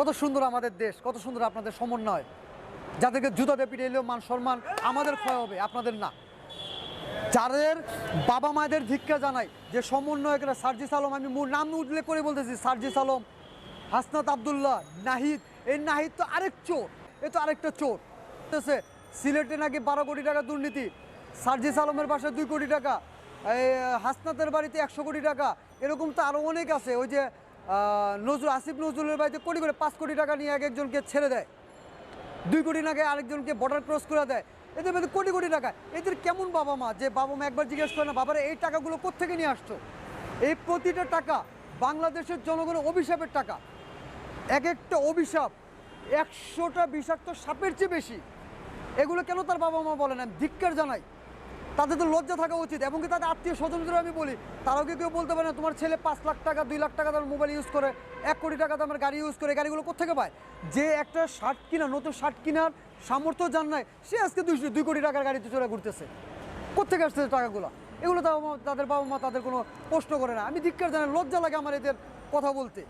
কত সুন্দর আমাদের দেশ, কত সুন্দর আপনাদের সমন্বয়। যাদেরকে জুতাতে পিটাইলেও মান সম্মান আমাদের ক্ষয় হবে, আপনাদের না। যাদের বাবা মায়েদের ধিক্কার জানাই যে সমন্বয়করা সার্জিস আলম, আমি মূল নাম উল্লেখ করে বলতেছি, সার্জিস আলম, হাসনাত আবদুল্লাহ, নাহিদ। এই নাহিদ তো আরেক চোর, এ তো আরেকটা চোর। সিলেটে নাকি 12 কোটি টাকা দুর্নীতি, সার্জিস আলমের বাসায় 2 কোটি টাকা, এই হাসনাতের বাড়িতে 100 কোটি টাকা, এরকম তো আরও অনেক আছে। ওই যে আসিফ নজরুলের বাড়িতে কোটি করে 5 কোটি টাকা নিয়ে এক একজনকে ছেড়ে দেয়, 2 কোটি টাকায় আরেকজনকে বর্ডার ক্রস করে দেয়। এদের মধ্যে কোটি কোটি টাকা। এদের কেমন বাবা মা যে বাবা মা একবার জিজ্ঞেস করে না, বাবারা এই টাকাগুলো কোত্থেকে নিয়ে আসছো? এই প্রতিটা টাকা বাংলাদেশের জনগণের অভিশাপের টাকা। এক একটা অভিশাপ 100টা বিষাক্ত সাপের চেয়ে বেশি। এগুলো কেন তার বাবা মা বলে না? আমি ধিক্কার জানাই। তাদের তো লজ্জা থাকা উচিত। এবং কি তাদের আত্মীয় স্বজনদের আমি বলি, তারাও কেউ বলতে পারে না তোমার ছেলে 5 লাখ টাকা 2 লাখ টাকা তার মোবাইল ইউজ করে, 1 কোটি টাকা দামের গাড়ি ইউজ করে, গাড়িগুলো কোথেকে পায়? যে একটা শার্ট কিনা, নতুন শার্ট কেনার সামর্থ্য জান নাই, সে আজকে 2 কোটি টাকার গাড়িতে চলে ঘুরতেছে। কোথেকে আসছে টাকাগুলো? এগুলো তাদের বাবা মা তাদের কোনো প্রশ্ন করে না। আমি ধিক্কার জানাই, লজ্জা লাগে আমার এদের কথা বলতে।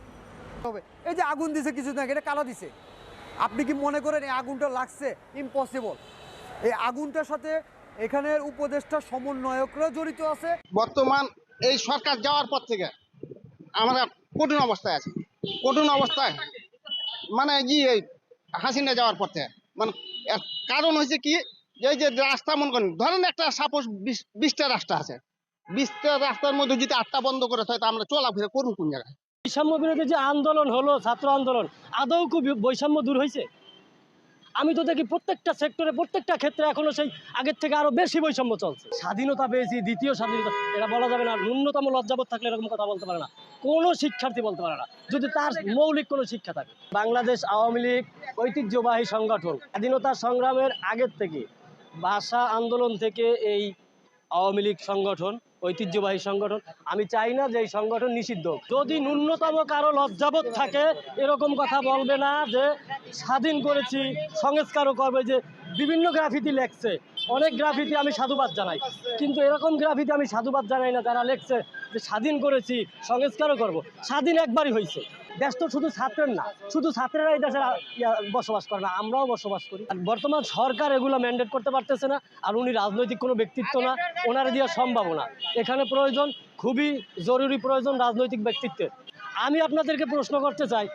তবে এই যে আগুন দিছে কিছু না, এটা কারা দিছে? আপনি কি মনে করেন এই আগুনটা লাগছে? ইম্পসিবল। এই আগুনটার সাথে এখানের উপদেষ্টা সমন্বয়করা জড়িত আছে। বর্তমান এই সরকার যাওয়ার পর থেকে আমরা কঠিন অবস্থায় আছি, কঠিন অবস্থায়। মানে এই হাসিনা যাওয়ার পর থেকে মানে কারণ হয়েছে কি, এই যে রাস্তা মনে করেন, ধরেন একটা সাপোজ 20টা রাস্তা আছে, 20টা রাস্তার মধ্যে যদি 8টা বন্ধ করে থাকে, আমরা চলাফেরা করুন কোন জায়গায়? বৈষম্য বিরোধী যে আন্দোলন হলো, ছাত্র আন্দোলন, আদৌ খুব বৈষম্য দূর হয়েছে? আমি তো দেখি প্রত্যেকটা সেক্টরে, প্রত্যেকটা ক্ষেত্রে এখনো সেই আগের থেকে আরো বেশি বৈষম্য চলছে। স্বাধীনতা পেয়েছি, দ্বিতীয় স্বাধীনতা, এটা বলা যাবে না। ন্যূনতম লজ্জাবোধ থাকলে এরকম কথা বলতে পারে না কোনো শিক্ষার্থী, বলতে পারে না যদি তার মৌলিক কোনো শিক্ষা থাকে। বাংলাদেশ আওয়ামী লীগ ঐতিহ্যবাহী সংগঠন, স্বাধীনতা সংগ্রামের আগের থেকে, ভাষা আন্দোলন থেকে এই আওয়ামী লীগ সংগঠন ঐতিহ্যবাহী সংগঠন। আমি চাই না যে এই সংগঠন নিষিদ্ধ। যদি ন্যূনতম কারো লজ্জাবোধ থাকে, এরকম কথা বলবে না যে স্বাধীন করেছি, সংস্কারও করবে। যে বিভিন্ন গ্রাফিতি লেখছে, অনেক গ্রাফিতি আমি সাধুবাদ জানাই, কিন্তু এরকম গ্রাফিতি আমি সাধুবাদ জানাই না যারা লেখছে যে স্বাধীন করেছি, সংস্কারও করব। স্বাধীন একবারই হয়েছে। দেশ তো শুধু ছাত্রের না, শুধু ছাত্রেরা এই দেশে বসবাস করে না, আমরাও বসবাস করি। বর্তমান সরকার এগুলো ম্যান্ডেট করতে পারতেছে না, আর উনি রাজনৈতিক কোনো ব্যক্তিত্ব না, ওনারা দেওয়া সম্ভব না। এখানে প্রয়োজন, খুবই জরুরি প্রয়োজন রাজনৈতিক ব্যক্তিত্বের। আমি আপনাদেরকে প্রশ্ন করতে চাই,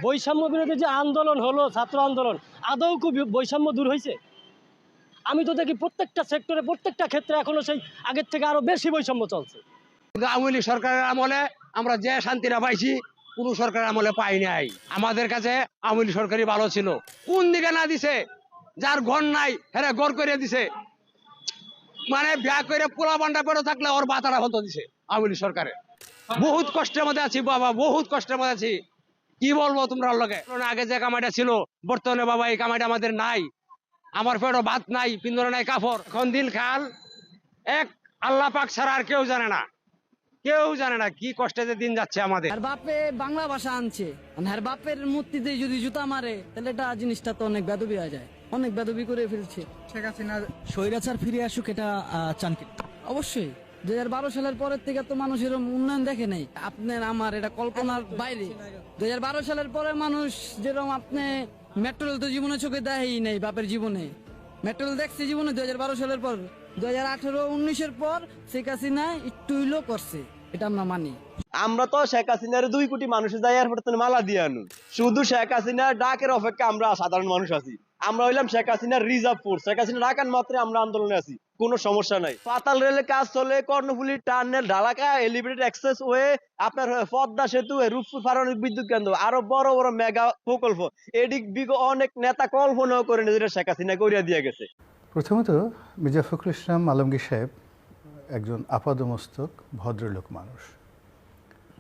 বৈষম্য বিরোধী যে আন্দোলন হলো, ছাত্র আন্দোলন, আদৌ খুব বৈষম্য দূর হয়েছে? আমি তো দেখি প্রত্যেকটা সেক্টরে, প্রত্যেকটা ক্ষেত্রে এখনো সেই আগের থেকে আরো বেশি বৈষম্য চলছে। আওয়ামী লীগ সরকারের আমলে আমরা যে শান্তিটা পাইছি কোন সরকারের আমলে পাই নাই। আমাদের কাছে আওয়ামী লীগ সরকারই ভালো ছিল। কোন দিকে না দিছে, যার ঘর নাই হ্যাঁ ঘর করে দিছে, মানে বিয়া করে পোলা বান্ডা করে থাকলে ওর বাতারা হতো দিছে আওয়ামী লীগ সরকারে। বহুত কষ্টের মধ্যে আছি বাবা, বহুত কষ্টের মধ্যে আছি। কি বলবো তোমরা লোকে? আগে যে কামাইটা ছিল, বর্তমানে বাবা এই কামাইটা আমাদের নাই। আমার পেটে ভাত নাই, পিন্দরে নাই কাপড়। এখন দিন খাল এক আল্লাহ পাক ছাড়া আর কেউ জানে না, কেউ জানে না কি কষ্টে যে দিন যাচ্ছে আমাদের। আর বাপে বাংলা ভাষা আনছে, আর বাপের মূর্তিতে যদি জুতা মারে, তাহলে এটা জিনিসটা তো অনেক বেদবি হয়ে যায়, অনেক বেদবি করে ফেলছে। শেখ হাসিনা স্বৈরাচার ফিরে আসুক, এটা চান কি? অবশ্যই। 2012 সালের পরের থেকে তো মানুষ এরকম উন্নয়ন দেখে নাই। আপনার আমার এটা কল্পনার বাইরে। 2012 সালের পরে মানুষ যেরকম, আপনি মেট্রোল তো জীবনে চোখে দেয়ই নাই, বাপের জীবনে মেট্রোল দেখছে জীবনে 2012 সালের পর। 2018-19-এর পর শেখ হাসিনা একটু হইলেও করছে, এটা আমরা মানি। আমরা তো শেখ হাসিনার 2 কোটি মানুষের যাই এয়ারপোর্ট মালা দিয়ে আনু। শুধু শেখ হাসিনার ডাকের অপেক্ষা আমরা সাধারণ মানুষ আছি। আমরা হইলাম শেখ হাসিনার রিজার্ভ ফোর্স। শেখ হাসিনা ডাকান মাত্রে আমরা আন্দোলনে আছি, কোনো সমস্যা নাই। পাতাল রেলের কাজ চলে, Karnaphuli tunnel, Dhaka elevated expressway, আপনার পদ্মা সেতু, রূপপুর পারমাণবিক বিদ্যুৎ কেন্দ্র, আরো বড় বড় মেগা প্রকল্প, এদিক অনেক নেতা কল্পনাও করে যেটা শেখ হাসিনা করিয়া দিয়ে গেছে। প্রথমত মির্জা ফখরুল ইসলাম আলমগীর সাহেব একজন আপাদমস্তক ভদ্রলোক মানুষ,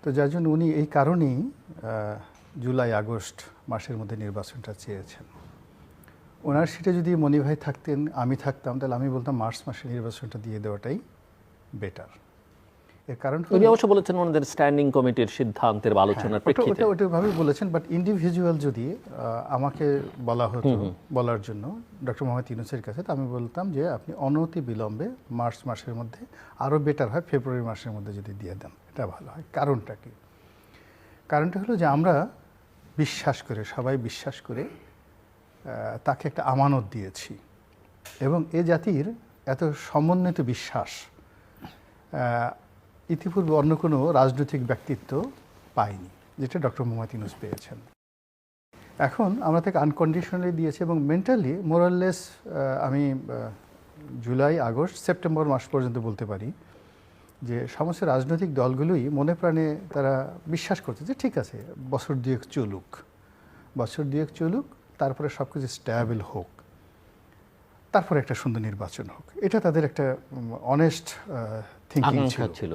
তো যার জন্য উনি এই কারণেই জুলাই আগস্ট মাসের মধ্যে নির্বাচনটা চেয়েছেন। ওনার সিটে যদি মনি ভাই থাকতেন, আমি থাকতাম, তাহলে আমি বলতাম মার্চ মাসে নির্বাচনটা দিয়ে দেওয়াটাই বেটার। এর কারণ উনি অবশ্য বলেছেন ওনাদের স্ট্যান্ডিং কমিটির সিদ্ধান্তের বা আলোচনার প্রেক্ষিতে ওটাভাবে বলেছেন, বাট ইন্ডিভিজুয়াল যদি আমাকে বলা হতো বলার জন্য ডক্টর মোহাম্মদ ইউনূসের কাছে, তো আমি বলতাম যে আপনি অনতি বিলম্বে মার্চ মাসের মধ্যে, আরও বেটার হয় ফেব্রুয়ারি মাসের মধ্যে যদি দিয়ে দেন, এটা ভালো হয়। কারণটা কি? কারণটা হলো যে আমরা বিশ্বাস করে, সবাই বিশ্বাস করে তাকে একটা আমানত দিয়েছি। এবং এ জাতির এত সমন্বিত বিশ্বাস ইতিপূর্বে অন্য কোনো রাজনৈতিক ব্যক্তিত্ব পায়নি, যেটা ডক্টর মোহাম্মদ ইউনূস পেয়েছেন। এখন আমরা তাকে আনকন্ডিশনালি দিয়েছি এবং মেন্টালি মোরাললেস আমি জুলাই, আগস্ট, সেপ্টেম্বর মাস পর্যন্ত বলতে পারি যে সমস্ত রাজনৈতিক দলগুলোই মনে প্রাণে তারা বিশ্বাস করছে যে ঠিক আছে, বছর দুয়েক চলুক, তারপরে সব কিছু স্ট্যাবল হোক, তারপরে একটা সুন্দর নির্বাচন হোক। এটা তাদের একটা অনেস্ট থিঙ্কিং ছিল।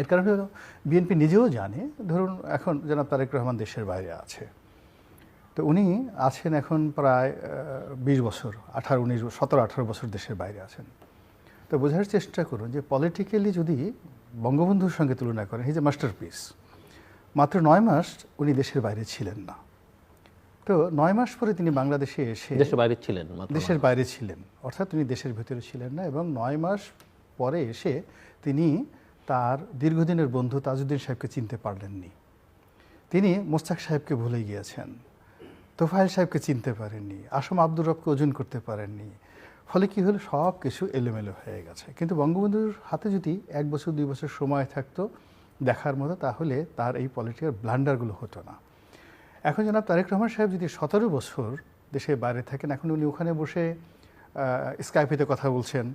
এর কারণে হলো বিএনপি নিজেও জানে, ধরুন এখন জনাব তারেক রহমান দেশের বাইরে আছে, তো উনি আছেন এখন প্রায় 20 বছর, 17-18 বছর দেশের বাইরে আছেন। তো বোঝার চেষ্টা করুন যে পলিটিক্যালি যদি বঙ্গবন্ধুর সঙ্গে তুলনা করেন, হি যে মাস্টারপিস। মাত্র 9 মাস উনি দেশের বাইরে ছিলেন না, তো 9 মাস পরে তিনি বাংলাদেশে এসে দেশের বাইরে ছিলেন, দেশের বাইরে ছিলেন, অর্থাৎ তিনি দেশের ভেতরে ছিলেন না। এবং 9 মাস পরে এসে তিনি তার দীর্ঘদিনের বন্ধু তাজউদ্দিন সাহেবকে চিনতে পারলেননি, তিনি মোস্তাক সাহেবকে ভুলে গিয়েছেন, তোফায়েল সাহেবকে চিনতে পারেননি, আসম আব্দুর রবকে ওজন করতে পারেননি। ফলে কি হলো, সব কিছু এলোমেলো হয়ে গেছে। কিন্তু বঙ্গবন্ধুর হাতে যদি 1 বছর 2 বছর সময় থাকতো দেখার মতো, তাহলে তার এই পলিটিক্যাল ব্লান্ডারগুলো হতো না। এখন জনাব তারেক রহমান সাহেব যদি 17 বছর দেশের বাইরে থাকেন, এখন উনি ওখানে বসে স্কাইপেতে কথা বলছেন,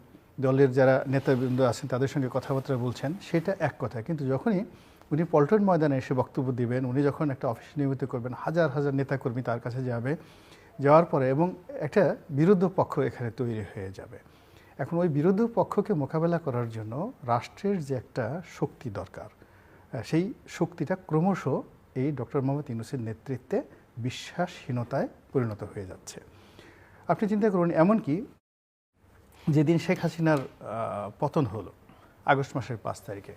দলের যারা নেতাবৃন্দ আছেন তাদের সঙ্গে কথাবার্তা বলছেন, সেটা এক কথা। কিন্তু যখনই উনি পল্টন ময়দানে এসে বক্তব্য দিবেন, উনি যখন একটা অফিস নিয়মিত করবেন, হাজার হাজার নেতাকর্মী তার কাছে যাবে, যাওয়ার পরে এবং একটা বিরোধ পক্ষ এখানে তৈরি হয়ে যাবে। এখন ওই বিরোধ পক্ষকে মোকাবেলা করার জন্য রাষ্ট্রের যে একটা শক্তি দরকার, সেই শক্তিটা ক্রমশ এই ডক্টর মোহাম্মদ ইউনূসের নেতৃত্বে বিশ্বাসহীনতায় পরিণত হয়ে যাচ্ছে। আপনি চিন্তা করুন, এমনকি যেদিন শেখ হাসিনার পতন হলো আগস্ট মাসের 5 তারিখে,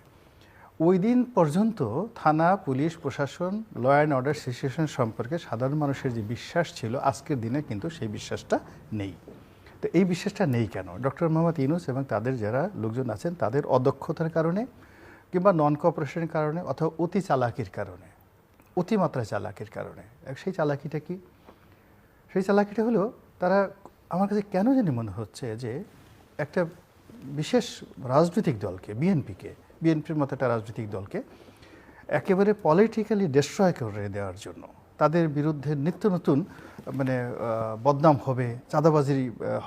ওই দিন পর্যন্ত থানা, পুলিশ, প্রশাসন, ল অ্যান্ড অর্ডার সিচুয়েশন সম্পর্কে সাধারণ মানুষের যে বিশ্বাস ছিল, আজকের দিনে কিন্তু সেই বিশ্বাসটা নেই। তো এই বিশ্বাসটা নেই কেন? ডক্টর মোহাম্মদ ইউনূস এবং তাদের যারা লোকজন আছেন তাদের অদক্ষতার কারণে, কিংবা নন কোঅপারেশনের কারণে, অথবা অতি চালাকির কারণে, অতিমাত্রা চালাকির কারণে। সেই চালাকিটা কি? সেই চালাকিটা হলো, তারা আমার কাছে কেন জানি মনে হচ্ছে যে একটা বিশেষ রাজনৈতিক দলকে, বিএনপির মতো একটা রাজনৈতিক দলকে একেবারে পলিটিক্যালি ডিস্ট্রয় করে দেওয়ার জন্য, তাদের বিরুদ্ধে নিত্য নতুন মানে বদনাম হবে, চাঁদাবাজি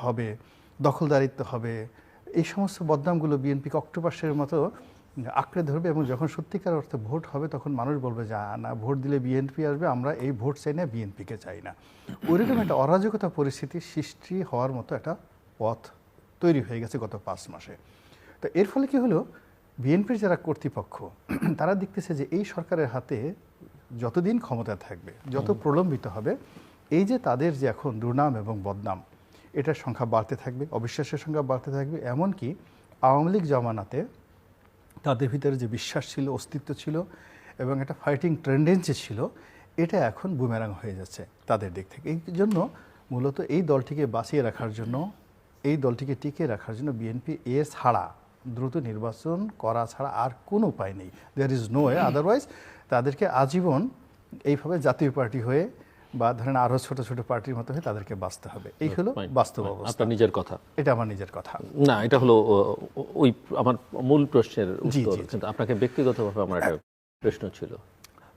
হবে, দখলদারিত্ব হবে, এই সমস্ত বদনামগুলো বিএনপিকে অক্টোপাসের মতো আঁকড়ে ধরবে। এবং যখন সত্যিকার অর্থে ভোট হবে, তখন মানুষ বলবে যে না, ভোট দিলে বিএনপি আসবে, আমরা এই ভোট চাই না, বিএনপিকে চাই না। ওইরকম একটা অরাজকতা পরিস্থিতি সৃষ্টি হওয়ার মতো একটা পথ তৈরি হয়ে গেছে গত 5 মাসে। তো এর ফলে কি হলো, বিএনপির যারা কর্তৃপক্ষ তারা দেখতেছে যে এই সরকারের হাতে যতদিন ক্ষমতা থাকবে, যত প্রলম্বিত হবে, এই যে তাদের যে এখন দুর্নাম এবং বদনাম, এটার সংখ্যা বাড়তে থাকবে, অবিশ্বাসের সংখ্যা বাড়তে থাকবে। এমনকি আওয়ামী লীগ জমানাতে তাদের ভিতরে যে বিশ্বাস ছিল, অস্তিত্ব ছিল এবং একটা ফাইটিং টেন্ডেন্সি ছিল, এটা এখন বুমেরাং হয়ে যাচ্ছে তাদের দিক থেকে। এই জন্য মূলত এই দলটিকে বাঁচিয়ে রাখার জন্য, এই দলটিকে টিকিয়ে রাখার জন্য বিএনপি ছাড়া, দ্রুত নির্বাচন করা ছাড়া আর কোনো উপায় নেই। There is no way. Otherwise তাদেরকে আজীবন এইভাবে জাতীয় পার্টি হয়ে বা ধরেন আরও ছোট ছোট পার্টির মতো হয়ে তাদেরকে বাঁচতে হবে। এই হলো বাস্তব অবস্থা। আপনার নিজের কথা? এটা আমার নিজের কথা না, এটা হলো ওই আমার মূল প্রশ্নের উত্তর। কিন্তু আপনাকে ব্যক্তিগতভাবে আমার একটা প্রশ্ন ছিল।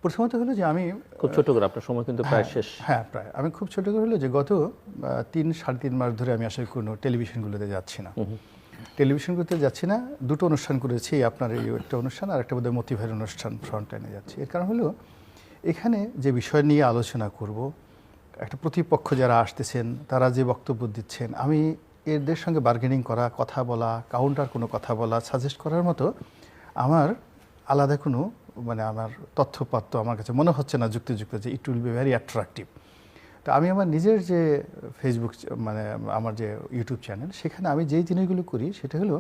প্রথমত হলো যে আমি খুব ছোট করে, আপনার সময় কিন্তু প্রায় শেষ। হ্যাঁ, প্রায়। আমি খুব ছোট করে হলো যে গত 3-3.5 মাস ধরে আমি আসলে কোনো টেলিভিশনগুলোতে যাচ্ছি না। টেলিভিশনগুলোতে যাচ্ছি না, 2টো অনুষ্ঠান করেছি, আপনার এই একটা অনুষ্ঠান আর একটা বোধহয় মতিভাইয়ের অনুষ্ঠান, ফ্রন্টলাইনে যাচ্ছি। এর কারণ হলো, এখানে যে বিষয় নিয়ে আলোচনা করব, একটা প্রতিপক্ষ যারা আসতেছেন তারা যে বক্তব্য দিচ্ছেন, আমি এদের সঙ্গে বার্গেনিং করা, কথা বলা, কাউন্টার কোনো কথা বলা, সাজেস্ট করার মতো আমার আলাদা কোনো মানে আমার তথ্যপাত্র আমার কাছে মনে হচ্ছে না যুক্তিযুক্ত যে it will be very attractive. তো আমি আমার নিজের যে ফেসবুক মানে আমার যে ইউটিউব চ্যানেল, সেখানে আমি যেই জিনিসগুলো করি সেটা হলো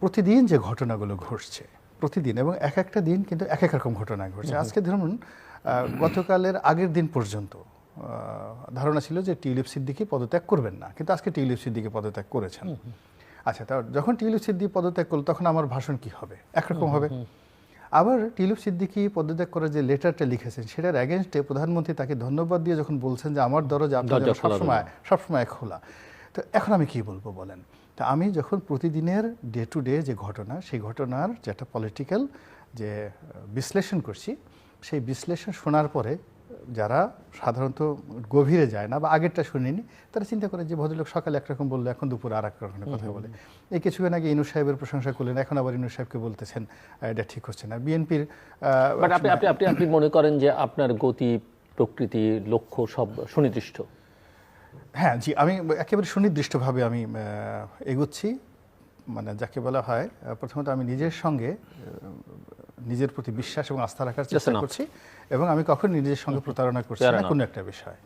প্রতিদিন যে ঘটনাগুলো ঘটছে, প্রতিদিন এবং এক একটা দিন কিন্তু এক এক রকম ঘটনা ঘটছে। আজকে ধরুন গতকালের আগের দিন পর্যন্ত ধারণা ছিল যে টিউলিপ সিদ্দিকী পদত্যাগ করবেন না, কিন্তু আজকে টিউলিপ সিদ্দিকী পদত্যাগ করেছেন। আচ্ছা, তা যখন টিউলিপ সিদ্দিকী পদত্যাগ করলো, তখন আমার ভাষণ কি হবে? একরকম হবে। আবার টিলু সিদ্দিকী পদত্যাগ করার যে লেটারটা লিখেছেন সেটার অ্যাগেনস্টে প্রধানমন্ত্রী তাকে ধন্যবাদ দিয়ে যখন বলছেন যে আমার দরজা আপনার জন্য সবসময় খোলা, তো এখন আমি কি বলবো বলেন? তা আমি যখন প্রতিদিনের ডে টু ডে যে ঘটনা, সেই ঘটনার যেটা পলিটিক্যাল যে বিশ্লেষণ করছি, সেই বিশ্লেষণ শোনার পরে যারা সাধারণত গভীরে যায় না বা আগেরটা শুনিনি, তারা চিন্তা করে যে ভদ্রলোক সকালে একরকম বললো, এখন দুপুরে আর এক রকমের কথা বলে। এই কিছুক্ষণ আগে ইনু সাহেবের প্রশংসা করলেন, এখন আবার ইনু সাহেবকে বলতেছেন এটা ঠিক হচ্ছে না। বিএনপির আপনি মনে করেন যে আপনার গতি, প্রকৃতি, লক্ষ্য সব সুনির্দিষ্ট? হ্যাঁ জি, আমি একেবারে সুনির্দিষ্টভাবে আমি এগোচ্ছি। মানে যাকে বলা হয়, প্রথমত আমি নিজের সঙ্গে নিজের প্রতি বিশ্বাস এবং আস্থা রাখার চেষ্টা করছি, এবং আমি কখনো নিজের সঙ্গে প্রতারণা করছি না কোনো একটা বিষয়।